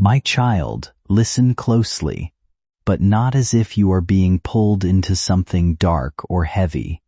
My child, listen closely, but not as if you are being pulled into something dark or heavy.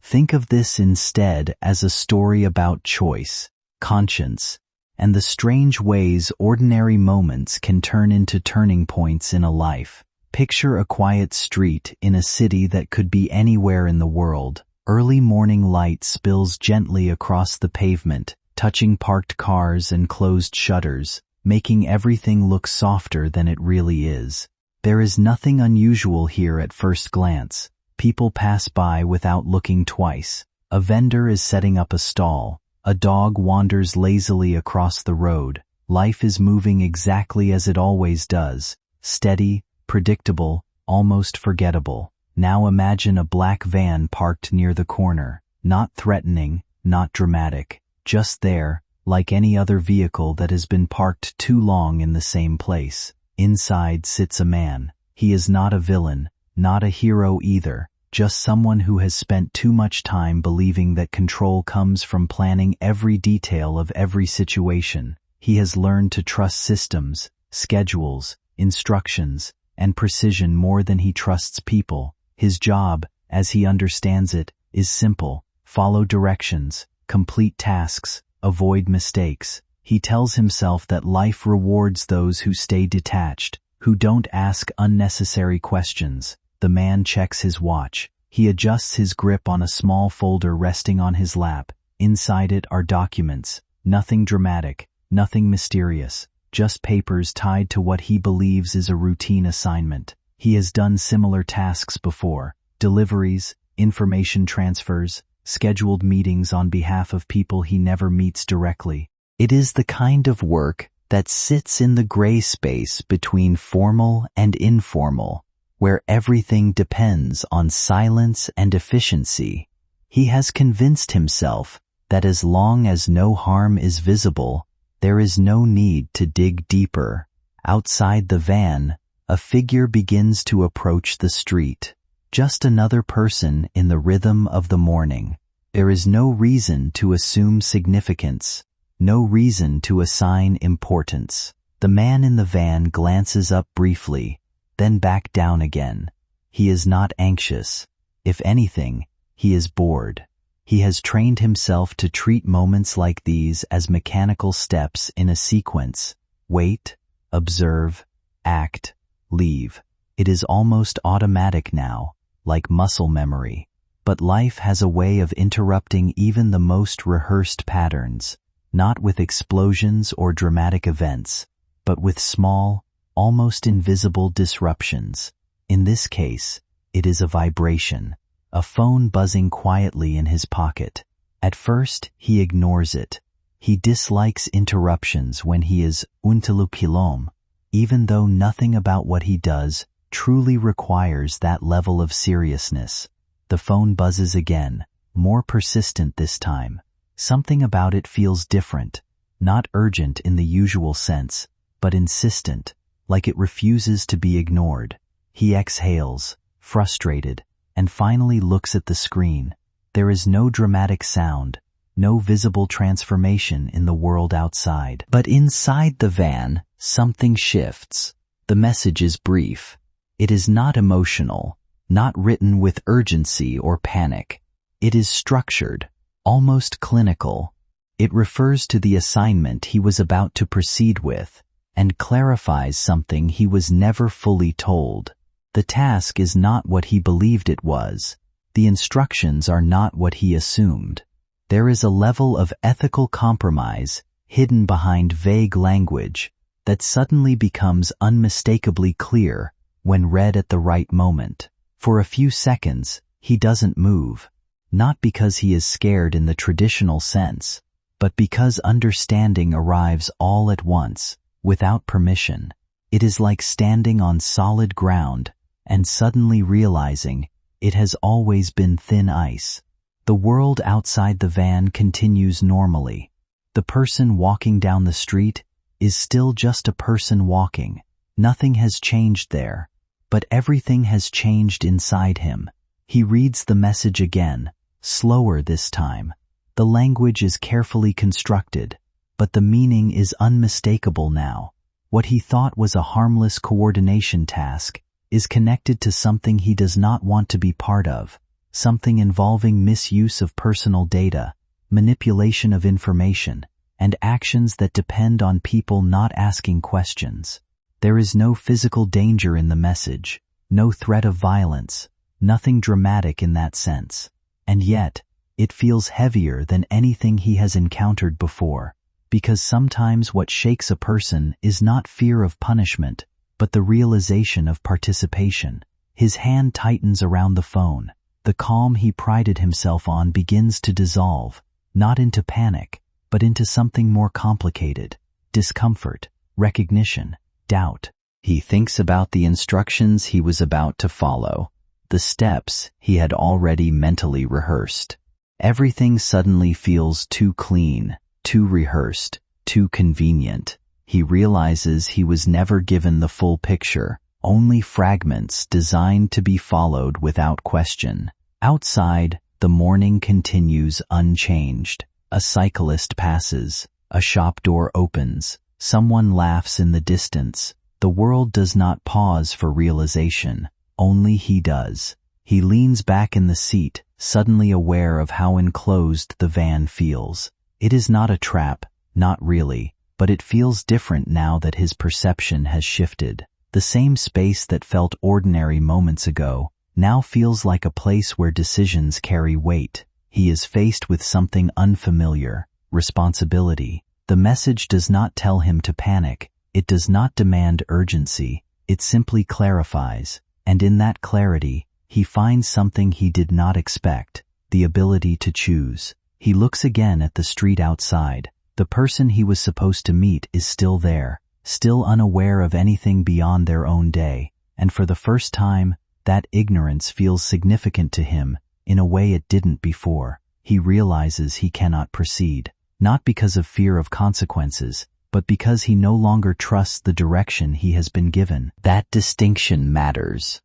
Think of this instead as a story about choice, conscience, and the strange ways ordinary moments can turn into turning points in a life. Picture a quiet street in a city that could be anywhere in the world. Early morning light spills gently across the pavement, touching parked cars and closed shutters, making everything look softer than it really is. There is nothing unusual here at first glance. People pass by without looking twice. A vendor is setting up a stall. A dog wanders lazily across the road. Life is moving exactly as it always does. Steady, predictable, almost forgettable. Now imagine a black van parked near the corner. Not threatening, not dramatic. Just there, like any other vehicle that has been parked too long in the same place. Inside sits a man. He is not a villain, not a hero either, just someone who has spent too much time believing that control comes from planning every detail of every situation. He has learned to trust systems, schedules, instructions, and precision more than he trusts people. His job, as he understands it, is simple: follow directions, complete tasks, avoid mistakes. He tells himself that life rewards those who stay detached, who don't ask unnecessary questions. The man checks his watch. He adjusts his grip on a small folder resting on his lap. Inside it are documents. Nothing dramatic, nothing mysterious, just papers tied to what he believes is a routine assignment. He has done similar tasks before: deliveries, information transfers, scheduled meetings on behalf of people he never meets directly. It is the kind of work that sits in the gray space between formal and informal, where everything depends on silence and efficiency. He has convinced himself that as long as no harm is visible, there is no need to dig deeper. Outside the van, a figure begins to approach the street. Just another person in the rhythm of the morning. There is no reason to assume significance, no reason to assign importance. The man in the van glances up briefly, then back down again. He is not anxious. If anything, he is bored. He has trained himself to treat moments like these as mechanical steps in a sequence. Wait, observe, act, leave. It is almost automatic now, like muscle memory. But life has a way of interrupting even the most rehearsed patterns, not with explosions or dramatic events, but with small, almost invisible disruptions. In this case, it is a vibration, a phone buzzing quietly in his pocket. At first, he ignores it. He dislikes interruptions when he is untelukilom, even though nothing about what he does truly requires that level of seriousness. The phone buzzes again, more persistent this time. Something about it feels different, not urgent in the usual sense, but insistent, like it refuses to be ignored. He exhales, frustrated, and finally looks at the screen. There is no dramatic sound, no visible transformation in the world outside. But inside the van, something shifts. The message is brief. It is not emotional, not written with urgency or panic. It is structured, almost clinical. It refers to the assignment he was about to proceed with, and clarifies something he was never fully told. The task is not what he believed it was. The instructions are not what he assumed. There is a level of ethical compromise hidden behind vague language that suddenly becomes unmistakably clear when read at the right moment. For a few seconds, he doesn't move, not because he is scared in the traditional sense, but because understanding arrives all at once, without permission. It is like standing on solid ground and suddenly realizing it has always been thin ice. The world outside the van continues normally. The person walking down the street is still just a person walking. Nothing has changed there, but everything has changed inside him. He reads the message again, slower this time. The language is carefully constructed, but the meaning is unmistakable now. What he thought was a harmless coordination task is connected to something he does not want to be part of, something involving misuse of personal data, manipulation of information, and actions that depend on people not asking questions. There is no physical danger in the message, no threat of violence, nothing dramatic in that sense. And yet, it feels heavier than anything he has encountered before, because sometimes what shakes a person is not fear of punishment, but the realization of participation. His hand tightens around the phone. The calm he prided himself on begins to dissolve, not into panic, but into something more complicated: discomfort, recognition, doubt. He thinks about the instructions he was about to follow, the steps he had already mentally rehearsed. Everything suddenly feels too clean, too rehearsed, too convenient. He realizes he was never given the full picture, only fragments designed to be followed without question. Outside, the morning continues unchanged. A cyclist passes, a shop door opens, someone laughs in the distance. The world does not pause for realization, only he does. He leans back in the seat, suddenly aware of how enclosed the van feels. It is not a trap, not really, but it feels different now that his perception has shifted. The same space that felt ordinary moments ago now feels like a place where decisions carry weight. He is faced with something unfamiliar: responsibility. The message does not tell him to panic. It does not demand urgency. It simply clarifies. And in that clarity, he finds something he did not expect: the ability to choose. He looks again at the street outside. The person he was supposed to meet is still there, still unaware of anything beyond their own day. And for the first time, that ignorance feels significant to him in a way it didn't before. He realizes he cannot proceed, not because of fear of consequences, but because he no longer trusts the direction he has been given. That distinction matters.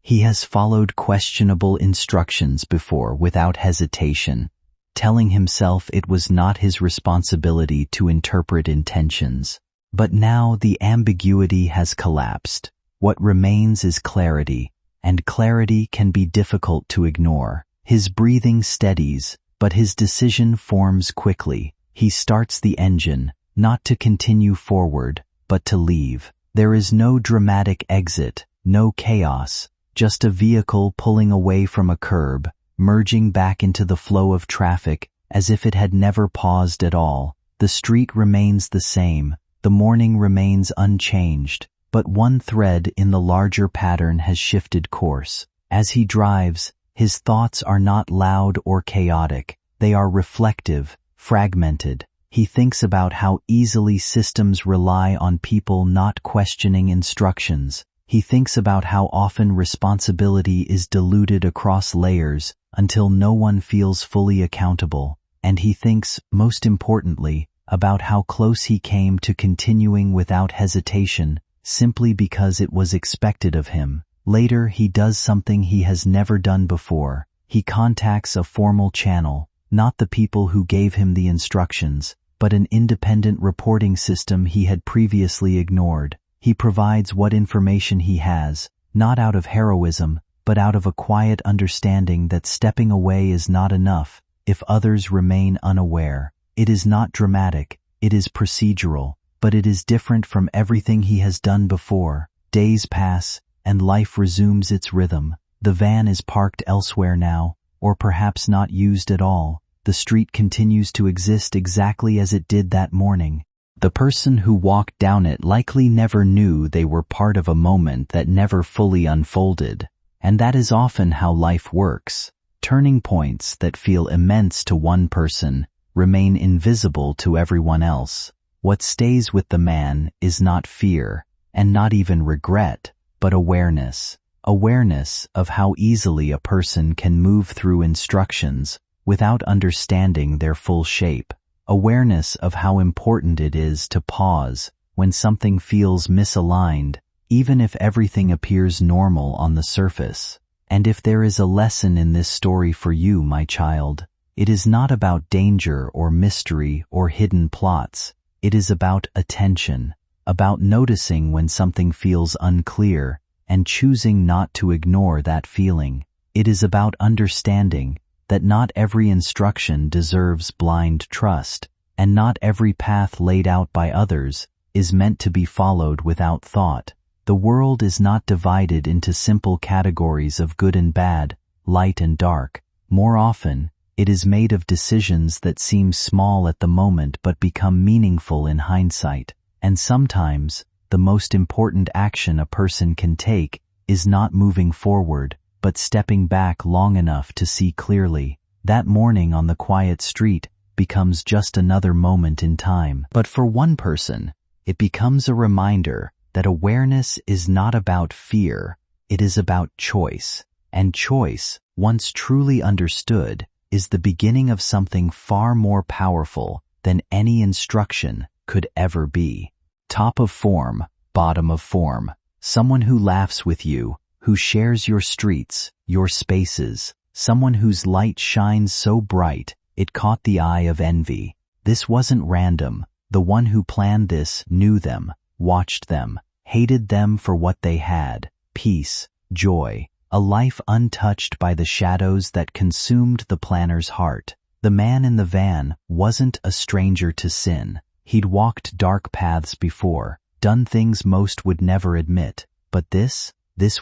He has followed questionable instructions before without hesitation, telling himself it was not his responsibility to interpret intentions. But now the ambiguity has collapsed. What remains is clarity, and clarity can be difficult to ignore. His breathing steadies, but his decision forms quickly. He starts the engine, not to continue forward, but to leave. There is no dramatic exit, no chaos, just a vehicle pulling away from a curb, merging back into the flow of traffic as if it had never paused at all. The street remains the same, the morning remains unchanged, but one thread in the larger pattern has shifted course. As he drives, his thoughts are not loud or chaotic. They are reflective, fragmented. He thinks about how easily systems rely on people not questioning instructions. He thinks about how often responsibility is diluted across layers until no one feels fully accountable. And he thinks, most importantly, about how close he came to continuing without hesitation, simply because it was expected of him. Later, he does something he has never done before. He contacts a formal channel, not the people who gave him the instructions, but an independent reporting system he had previously ignored. He provides what information he has, not out of heroism, but out of a quiet understanding that stepping away is not enough if others remain unaware. It is not dramatic, it is procedural, but it is different from everything he has done before. Days pass, and life resumes its rhythm. The van is parked elsewhere now, or perhaps not used at all. The street continues to exist exactly as it did that morning. The person who walked down it likely never knew they were part of a moment that never fully unfolded. And that is often how life works. Turning points that feel immense to one person remain invisible to everyone else. What stays with the man is not fear, and not even regret, but awareness. Awareness of how easily a person can move through instructions without understanding their full shape. Awareness of how important it is to pause when something feels misaligned, even if everything appears normal on the surface. And if there is a lesson in this story for you, my child, it is not about danger or mystery or hidden plots. It is about attention. about noticing when something feels unclear and choosing not to ignore that feeling. It is about understanding that not every instruction deserves blind trust, and not every path laid out by others is meant to be followed without thought. The world is not divided into simple categories of good and bad, light and dark. More often, it is made of decisions that seem small at the moment but become meaningful in hindsight. And sometimes, the most important action a person can take is not moving forward, but stepping back long enough to see clearly. That morning on the quiet street becomes just another moment in time. But for one person, it becomes a reminder that awareness is not about fear, it is about choice. And choice, once truly understood, is the beginning of something far more powerful than any instruction could ever be. Top of form, bottom of form. Someone who laughs with you, who shares your streets, your spaces. Someone whose light shines so bright, it caught the eye of envy. This wasn't random. The one who planned this knew them, watched them, hated them for what they had. Peace, joy, a life untouched by the shadows that consumed the planner's heart. The man in the van wasn't a stranger to sin. He'd walked dark paths before, done things most would never admit. But this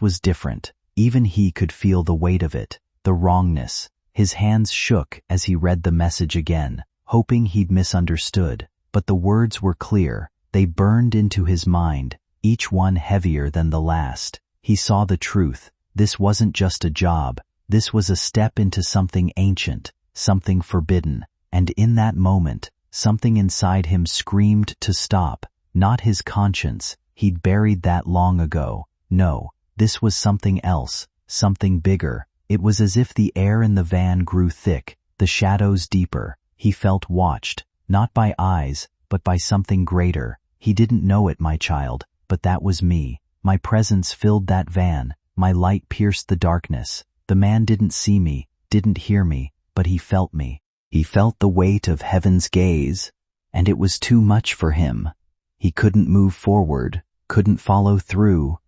was different. Even he could feel the weight of it, the wrongness. His hands shook as he read the message again, hoping he'd misunderstood. But the words were clear. They burned into his mind, each one heavier than the last. He saw the truth. This wasn't just a job. This was a step into something ancient, something forbidden. And in that moment, something inside him screamed to stop. Not his conscience. He'd buried that long ago. No, this was something else, something bigger. It was as if the air in the van grew thick, the shadows deeper. He felt watched, not by eyes, but by something greater. He didn't know it, my child, but that was me. My presence filled that van. My light pierced the darkness. The man didn't see me, didn't hear me, but he felt me. He felt the weight of heaven's gaze, and it was too much for him. He couldn't move forward, couldn't follow through.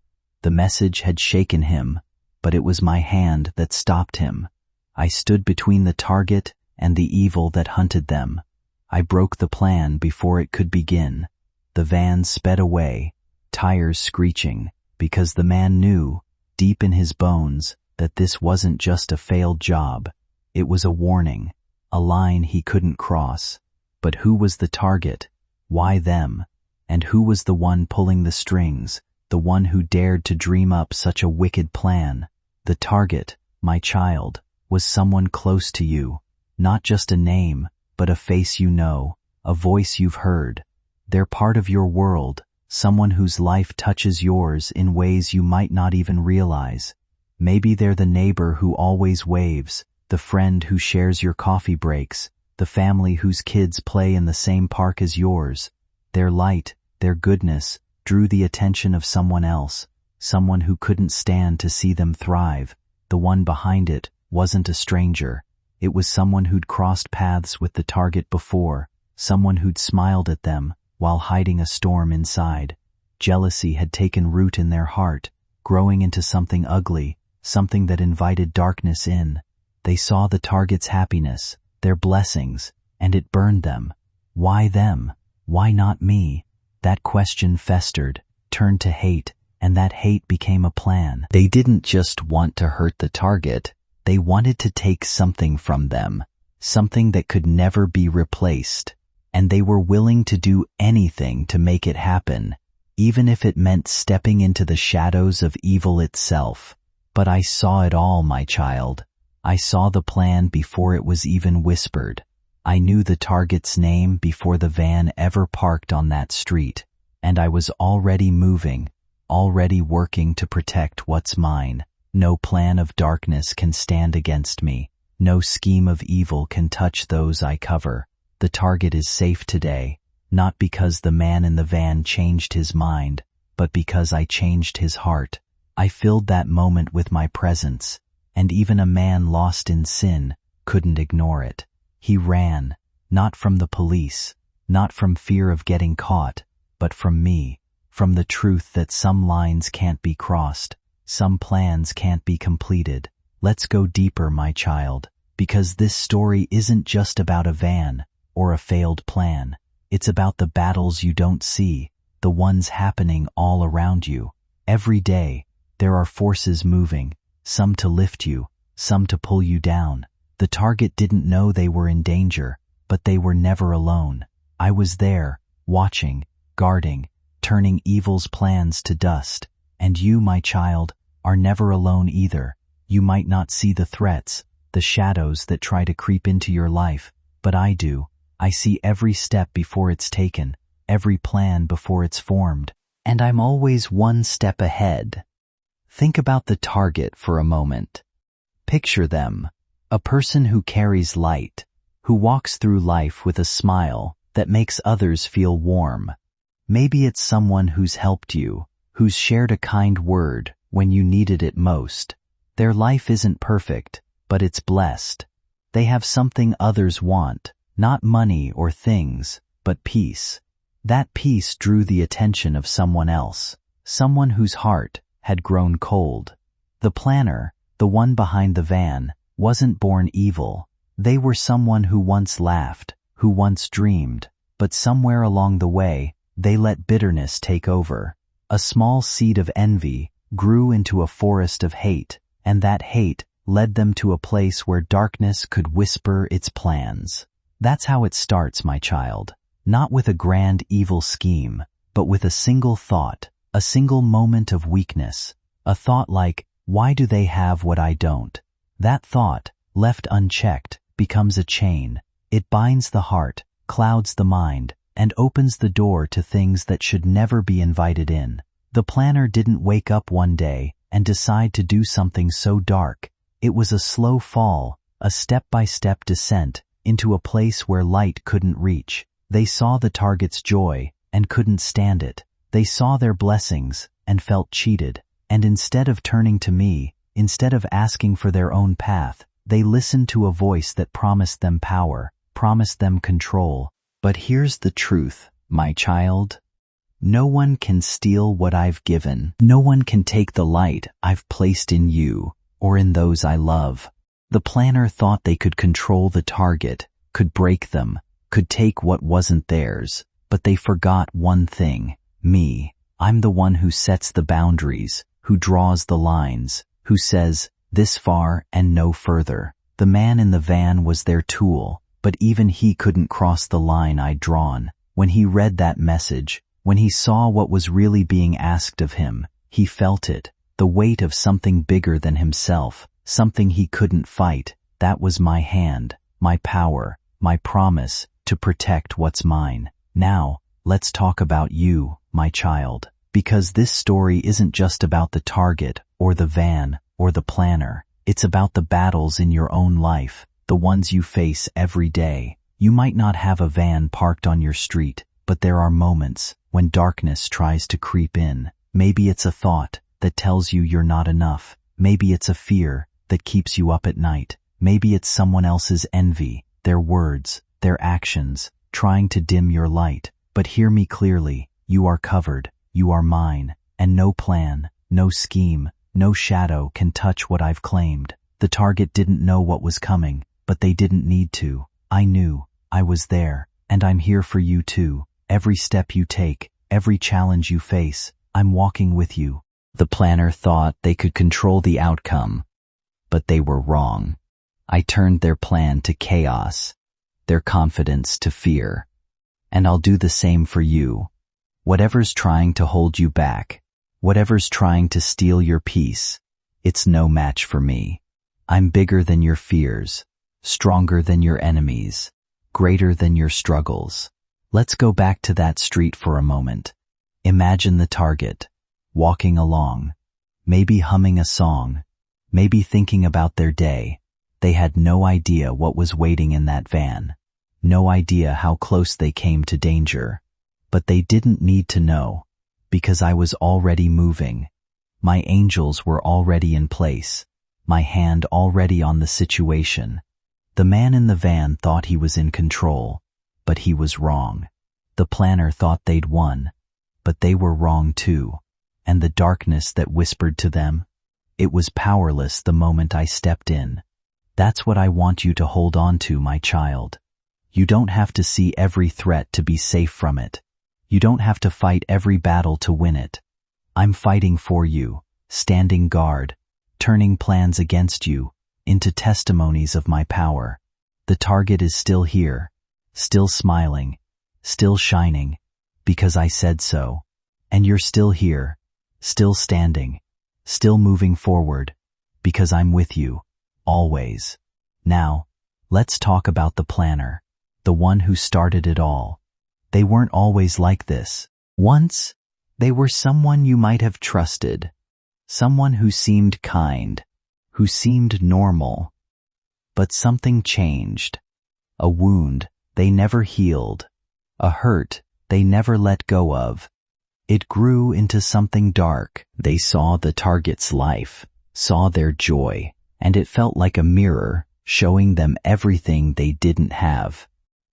The message had shaken him, but it was my hand that stopped him. I stood between the target and the evil that hunted them. I broke the plan before it could begin. The van sped away, tires screeching, because the man knew, deep in his bones, that this wasn't just a failed job. It was a warning, a line he couldn't cross. But who was the target? Why them? And who was the one pulling the strings, the one who dared to dream up such a wicked plan? The target, my child, was someone close to you. Not just a name, but a face you know, a voice you've heard. They're part of your world, someone whose life touches yours in ways you might not even realize. Maybe they're the neighbor who always waves, the friend who shares your coffee breaks, the family whose kids play in the same park as yours. Their light, their goodness, drew the attention of someone else, someone who couldn't stand to see them thrive. The one behind it wasn't a stranger. It was someone who'd crossed paths with the target before, someone who'd smiled at them while hiding a storm inside. Jealousy had taken root in their heart, growing into something ugly, something that invited darkness in. They saw the target's happiness, their blessings, and it burned them. Why them? Why not me? That question festered, turned to hate, and that hate became a plan. They didn't just want to hurt the target. They wanted to take something from them, something that could never be replaced. And they were willing to do anything to make it happen, even if it meant stepping into the shadows of evil itself. But I saw it all, my child. I saw the plan before it was even whispered. I knew the target's name before the van ever parked on that street, and I was already moving, already working to protect what's mine. No plan of darkness can stand against me. No scheme of evil can touch those I cover. The target is safe today, not because the man in the van changed his mind, but because I changed his heart. I filled that moment with my presence, and even a man lost in sin couldn't ignore it. He ran, not from the police, not from fear of getting caught, but from me. from the truth that some lines can't be crossed, some plans can't be completed. Let's go deeper, my child, because this story isn't just about a van or a failed plan. It's about the battles you don't see, the ones happening all around you. Every day, there are forces moving, some to lift you, some to pull you down. The target didn't know they were in danger, but they were never alone. I was there, watching, guarding, turning evil's plans to dust. And you, my child, are never alone either. You might not see the threats, the shadows that try to creep into your life, but I do. I see every step before it's taken, every plan before it's formed, and I'm always one step ahead. Think about the target for a moment. Picture them, a person who carries light, who walks through life with a smile that makes others feel warm. Maybe it's someone who's helped you, who's shared a kind word when you needed it most. Their life isn't perfect, but it's blessed. They have something others want, not money or things, but peace. That peace drew the attention of someone else, someone whose heart had grown cold. The planner, the one behind the van, wasn't born evil. They were someone who once laughed, who once dreamed, but somewhere along the way, they let bitterness take over. A small seed of envy grew into a forest of hate, and that hate led them to a place where darkness could whisper its plans. That's how it starts, my child. Not with a grand evil scheme, but with a single thought, a single moment of weakness. A thought like, why do they have what I don't? That thought, left unchecked, becomes a chain. It binds the heart, clouds the mind, and opens the door to things that should never be invited in. The planner didn't wake up one day and decide to do something so dark. It was a slow fall, a step-by-step descent into a place where light couldn't reach. They saw the target's joy and couldn't stand it. They saw their blessings and felt cheated. And instead of turning to me, instead of asking for their own path, they listened to a voice that promised them power, promised them control. But here's the truth, my child. No one can steal what I've given. No one can take the light I've placed in you or in those I love. The planner thought they could control the target, could break them, could take what wasn't theirs, but they forgot one thing, me. I'm the one who sets the boundaries, who draws the lines, who says, this far and no further. The man in the van was their tool, but even he couldn't cross the line I'd drawn. When he read that message, when he saw what was really being asked of him, he felt it, the weight of something bigger than himself, something he couldn't fight. That was my hand, my power, my promise to protect what's mine. Now, let's talk about you, my child, because this story isn't just about the target or the van or the planner. It's about the battles in your own life, the ones you face every day. You might not have a van parked on your street, but there are moments when darkness tries to creep in. Maybe it's a thought that tells you you're not enough. Maybe it's a fear that keeps you up at night. Maybe it's someone else's envy, their words, their actions, trying to dim your light. But hear me clearly, you are covered, you are mine, and no plan, no scheme, no shadow can touch what I've claimed. The target didn't know what was coming, but they didn't need to. I knew, I was there, and I'm here for you too. Every step you take, every challenge you face, I'm walking with you. The planner thought they could control the outcome, but they were wrong. I turned their plan to chaos, their confidence to fear. And I'll do the same for you. Whatever's trying to hold you back, whatever's trying to steal your peace, it's no match for me. I'm bigger than your fears, stronger than your enemies, greater than your struggles. Let's go back to that street for a moment. Imagine the target, walking along, maybe humming a song, maybe thinking about their day. They had no idea what was waiting in that van, no idea how close they came to danger. But they didn't need to know, because I was already moving. My angels were already in place, my hand already on the situation. The man in the van thought he was in control, but he was wrong. The planner thought they'd won, but they were wrong too. And the darkness that whispered to them, it was powerless the moment I stepped in. That's what I want you to hold on to, my child. You don't have to see every threat to be safe from it. You don't have to fight every battle to win it. I'm fighting for you, standing guard, turning plans against you into testimonies of my power. The target is still here, still smiling, still shining, because I said so. And you're still here, still standing, still moving forward, because I'm with you, always. Now, let's talk about the planner, the one who started it all. They weren't always like this. Once, they were someone you might have trusted, someone who seemed kind, who seemed normal. But something changed. A wound they never healed, a hurt they never let go of. It grew into something dark. They saw the target's life, saw their joy, and it felt like a mirror showing them everything they didn't have.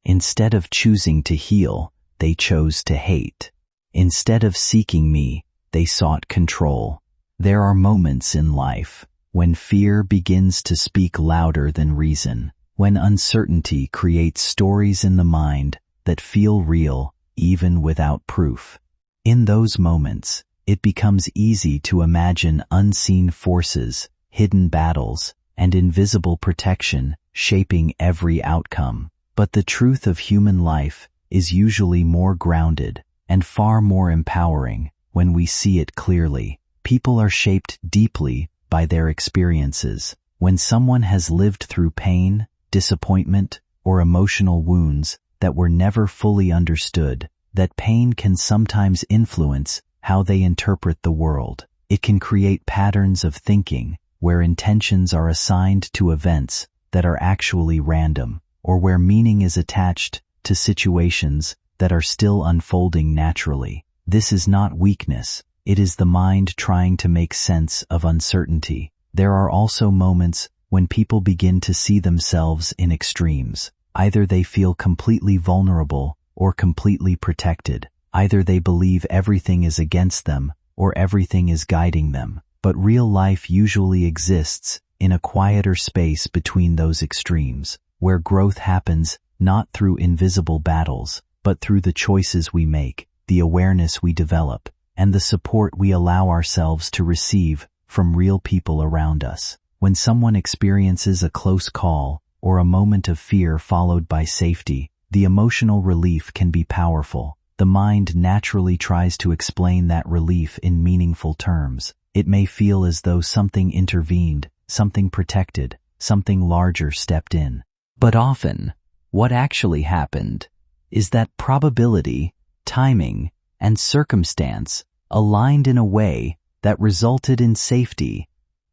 Instead of choosing to heal, they chose to hate. Instead of seeking me, they sought control. There are moments in life when fear begins to speak louder than reason, when uncertainty creates stories in the mind that feel real even without proof. In those moments, it becomes easy to imagine unseen forces, hidden battles, and invisible protection shaping every outcome. But the truth of human life is usually more grounded and far more empowering when we see it clearly. People are shaped deeply by their experiences. When someone has lived through pain, disappointment, or emotional wounds that were never fully understood, that pain can sometimes influence how they interpret the world. It can create patterns of thinking where intentions are assigned to events that are actually random, or where meaning is attached to situations that are still unfolding naturally. This is not weakness. It is the mind trying to make sense of uncertainty. There are also moments when people begin to see themselves in extremes. Either they feel completely vulnerable or completely protected. Either they believe everything is against them or everything is guiding them. But real life usually exists in a quieter space between those extremes, where growth happens not through invisible battles, but through the choices we make, the awareness we develop, and the support we allow ourselves to receive from real people around us. When someone experiences a close call or a moment of fear followed by safety, the emotional relief can be powerful. The mind naturally tries to explain that relief in meaningful terms. It may feel as though something intervened, something protected, something larger stepped in. But often, what actually happened is that probability, timing, and circumstance aligned in a way that resulted in safety.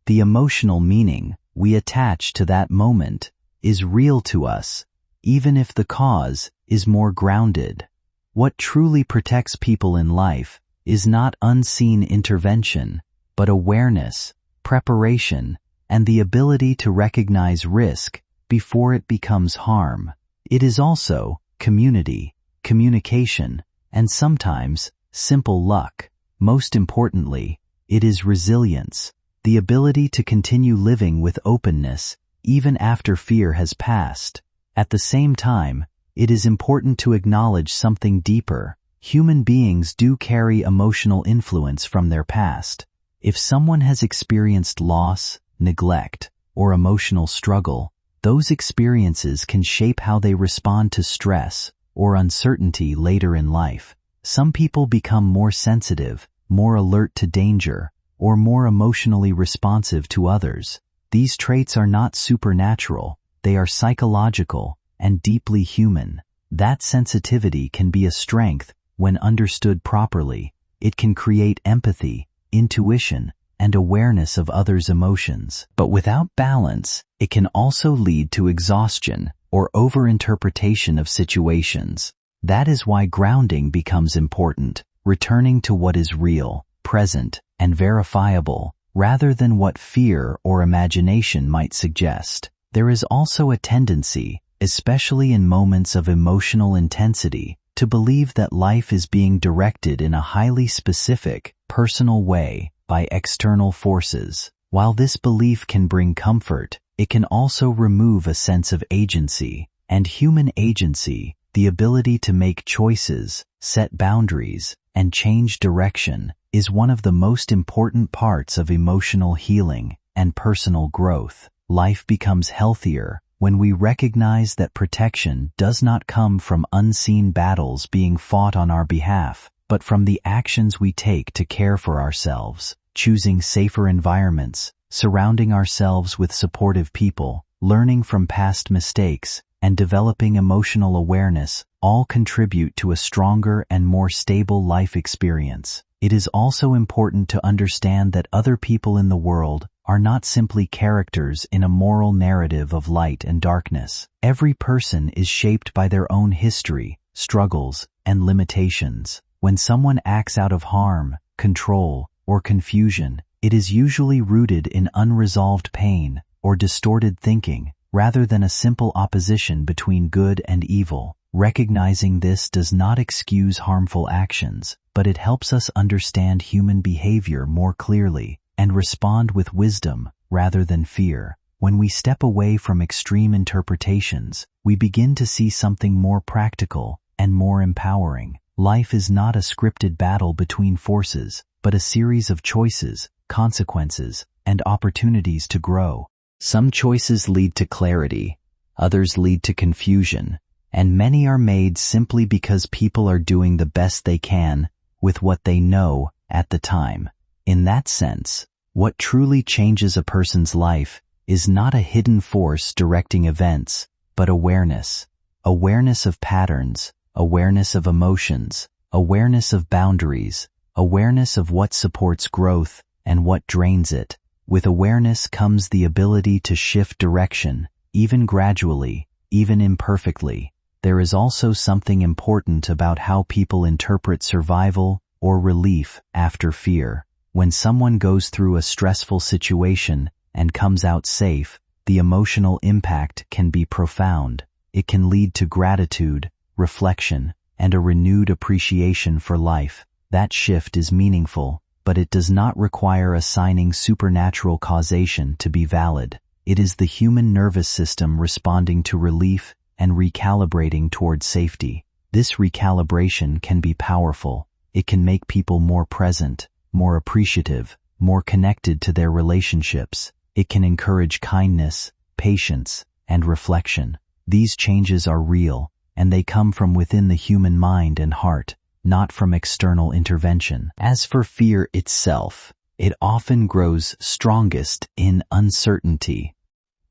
The emotional meaning we attach to that moment is real to us, even if the cause is more grounded. What truly protects people in life is not unseen intervention, but awareness, preparation, and the ability to recognize risk before it becomes harm. It is also community, communication, and sometimes simple luck. Most importantly, it is resilience, the ability to continue living with openness even after fear has passed. At the same time, it is important to acknowledge something deeper. Human beings do carry emotional influence from their past. If someone has experienced loss, neglect, or emotional struggle, those experiences can shape how they respond to stress or uncertainty later in life. Some people become more sensitive, more alert to danger, or more emotionally responsive to others. These traits are not supernatural, they are psychological and deeply human. That sensitivity can be a strength when understood properly. It can create empathy, intuition, and awareness of others' emotions. But without balance, it can also lead to exhaustion or overinterpretation of situations. That is why grounding becomes important, returning to what is real, present, and verifiable, rather than what fear or imagination might suggest. There is also a tendency, especially in moments of emotional intensity, to believe that life is being directed in a highly specific, personal way by external forces. While this belief can bring comfort, it can also remove a sense of agency, and human agency, the ability to make choices, set boundaries, and change direction, is one of the most important parts of emotional healing and personal growth. Life becomes healthier when we recognize that protection does not come from unseen battles being fought on our behalf, but from the actions we take to care for ourselves, choosing safer environments, surrounding ourselves with supportive people, learning from past mistakes, and developing emotional awareness all contribute to a stronger and more stable life experience. It is also important to understand that other people in the world are not simply characters in a moral narrative of light and darkness. Every person is shaped by their own history, struggles, and limitations. When someone acts out of harm, control, or confusion, it is usually rooted in unresolved pain or distorted thinking, rather than a simple opposition between good and evil. Recognizing this does not excuse harmful actions, but it helps us understand human behavior more clearly and respond with wisdom rather than fear. When we step away from extreme interpretations, we begin to see something more practical and more empowering. Life is not a scripted battle between forces, but a series of choices, consequences, and opportunities to grow. Some choices lead to clarity, others lead to confusion, and many are made simply because people are doing the best they can with what they know at the time. In that sense, what truly changes a person's life is not a hidden force directing events, but awareness. Awareness of patterns, awareness of emotions, awareness of boundaries, awareness of what supports growth and what drains it. With awareness comes the ability to shift direction, even gradually, even imperfectly. There is also something important about how people interpret survival or relief after fear. When someone goes through a stressful situation and comes out safe, the emotional impact can be profound. It can lead to gratitude, reflection, and a renewed appreciation for life. That shift is meaningful, but it does not require assigning supernatural causation to be valid. It is the human nervous system responding to relief and recalibrating toward safety. This recalibration can be powerful. It can make people more present, more appreciative, more connected to their relationships. It can encourage kindness, patience, and reflection. These changes are real, and they come from within the human mind and heart, not from external intervention. As for fear itself, it often grows strongest in uncertainty.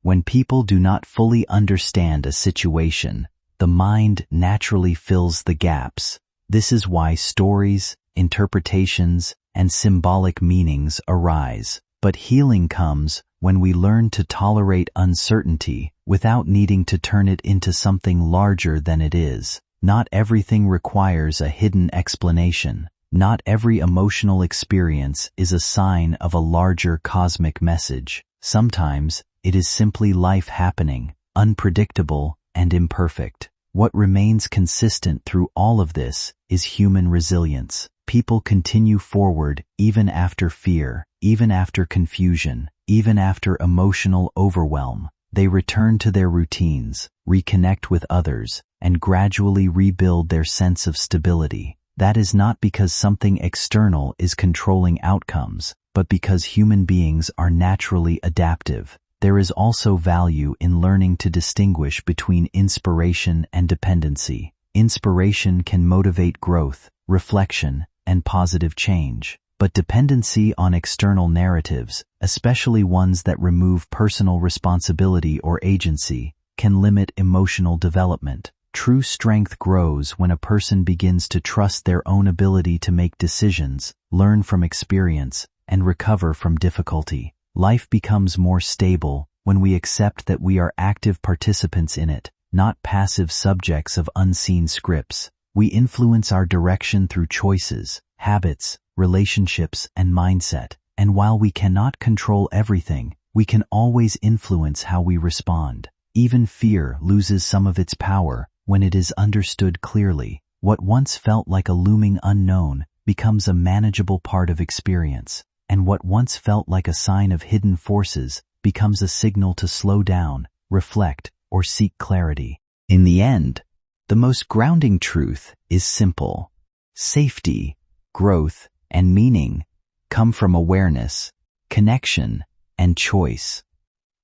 When people do not fully understand a situation, the mind naturally fills the gaps. This is why stories, interpretations, and symbolic meanings arise. But healing comes when we learn to tolerate uncertainty without needing to turn it into something larger than it is. Not everything requires a hidden explanation. Not every emotional experience is a sign of a larger cosmic message. Sometimes it is simply life happening, unpredictable and imperfect. What remains consistent through all of this is human resilience. People continue forward even after fear, even after confusion, even after emotional overwhelm. They return to their routines, reconnect with others, and gradually rebuild their sense of stability. That is not because something external is controlling outcomes, but because human beings are naturally adaptive. There is also value in learning to distinguish between inspiration and dependency. Inspiration can motivate growth, reflection, and positive change. But dependency on external narratives, especially ones that remove personal responsibility or agency, can limit emotional development. True strength grows when a person begins to trust their own ability to make decisions, learn from experience, and recover from difficulty. Life becomes more stable when we accept that we are active participants in it, not passive subjects of unseen scripts. We influence our direction through choices, habits, relationships, and mindset. And while we cannot control everything, we can always influence how we respond. Even fear loses some of its power when it is understood clearly. What once felt like a looming unknown becomes a manageable part of experience, and what once felt like a sign of hidden forces becomes a signal to slow down, reflect, or seek clarity. In the end, the most grounding truth is simple. Safety, growth, and meaning come from awareness, connection, and choice.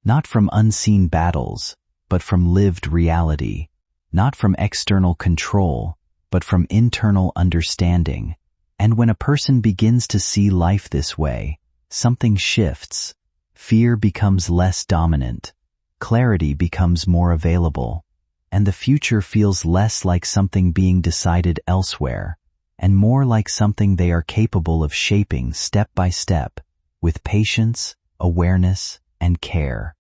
Not from unseen battles, but from lived reality. Not from external control, but from internal understanding. And when a person begins to see life this way, something shifts. Fear becomes less dominant. Clarity becomes more available. And the future feels less like something being decided elsewhere, and more like something they are capable of shaping step by step, with patience, awareness, and care.